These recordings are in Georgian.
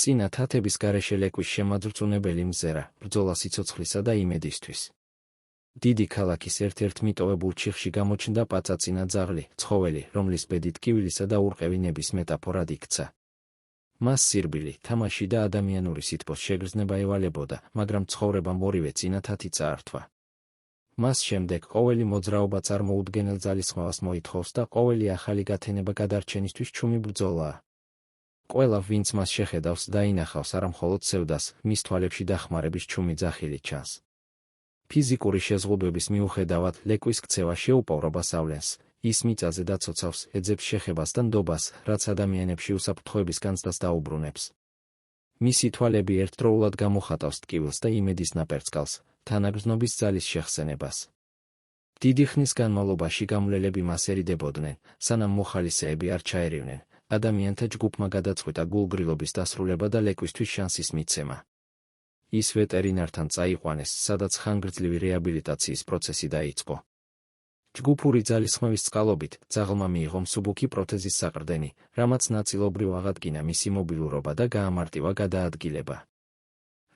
წინა თათების გარეშე ლეკვის შემაძრწუნებელი მზერა, ბრძოლა სიცოცხლისა და იმედისთვის. დიდი ქალაქის ერთ-ერთ მიტოვებულ ჩიხში გამოჩნდა პაწაწინა ძაღლი, ცხოველი, რომლის ბედი ტკივილისა და ურყევი ნების მეტაფორად იქცა. მას სირბილი, თამაში და ადამიანური სითბოს შეგრძნება ევალებოდა, მაგრამ ცხოვრებამ ორივე წინა თათი წაართვა. მას შემდეგ ყოველი მოძრაობა წარმოუდგენელ ძალისხმევას მოითხოვს და ყოველი ახალი გათენება გადარჩენისთვის ჩუმი ბრძოლაა. ყველა, ვინც მას შეხედავს, დაინახავს არა მხოლოდ სევდას, მის თვალებში დახმარების ჩუმი ძახილი ჩანს. ფიზიკური შეზღუდვების მიუხედავად, ლეკვის ქცევა შეუპოვრობას ავლენს, ის მიწაზე დაცოცავს, ეძებს შეხებას და ნდობას, რაც ადამიანებში უსაფრთხოების განცდას დაუბრუნებს. მისი თვალები ერთდროულად გამოხატავს ტკივილს და იმედის ნაპერწკალს, თანაგრძნობის ძალის შეხსენებას. დიდი ხნის განმავლობაში გამვლელები მას ერიდებოდნენ, სანამ მოხალისეები არ ჩაერივნენ, ადამიანთა ჯგუფმა გადაწყვიტა გულგრილობის დასრულება და ლეკვისთვის შანსის მიცემა. ის ვეტერინართან წაიყვანეს, სადაც ხანგრძლივი რეაბილიტაციის პროცესი დაიწყო. ჯგუფური ძალისხმევის წყალობით, ძაღლმა მიიღო მსუბუქი პროთეზის საყრდენი, რამაც ნაწილობრივ აღადგინა მისი მობილურობა და გაამარტივა გადაადგილება.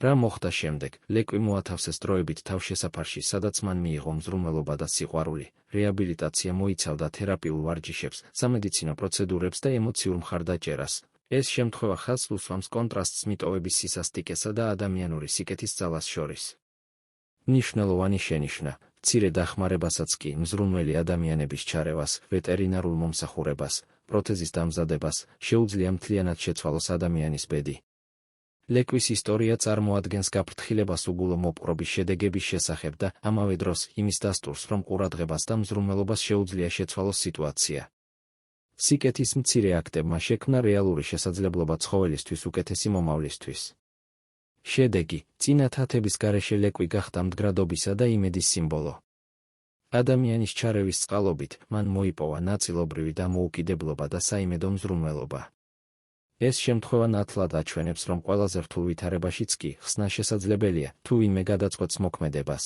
რა მოხდა შემდეგ? ლეკვი მოათავსეს დროებით თავშესაფარში, სადაც მან მიიღო მზრუნველობა და სიყვარული. რეაბილიტაცია მოიცავდა თერაპიულ ვარჯიშებს, სამედიცინო პროცედურებს და ემოციურ მხარდაჭერას. ეს შემთხვევა ხაზს უსვამს კონტრასტს მიტოვების სისასტიკესა და ადამიანური სიკეთის ძალას შორის. მნიშვნელოვანი შენიშვნა: მცირე დახმარებასაც კი, მზრუნველი ადამიანების ჩარევას, ვეტერინარულ მომსახურებას, პროთეზის დამზადებას, შეუძლია მთლიანად შეცვალოს ადამიანის ბედი. ლეკვის ისტორია წარმოადგენს გაფრთხილებას უგულო მოპყრობის შედეგების შესახებ და, ამავე დროს, იმის დასტურს, რომ ყურადღებას და მზრუნველობას შეუძლია შეცვალოს სიტუაცია. სიკეთის მცირე აქტებმა შექმნა რეალური შესაძლებლობა ცხოველისთვის უკეთესი მომავლისთვის. შედეგი: წინა თათების გარეშე ლეკვი გახდა მდგრადობისა და იმედის სიმბოლო. ადამიანის ჩარევის წყალობით, მან მოიპოვა ნაწილობრივი დამოუკიდებლობა და საიმედო მზრუნველობა. ეს შემთხვევა ნათლად აჩვენებს, რომ ყველაზე რთულ ვითარებაშიც კი, ხსნა შესაძლებელია, თუ ვინმე გადაწყვეტს მოქმედებას.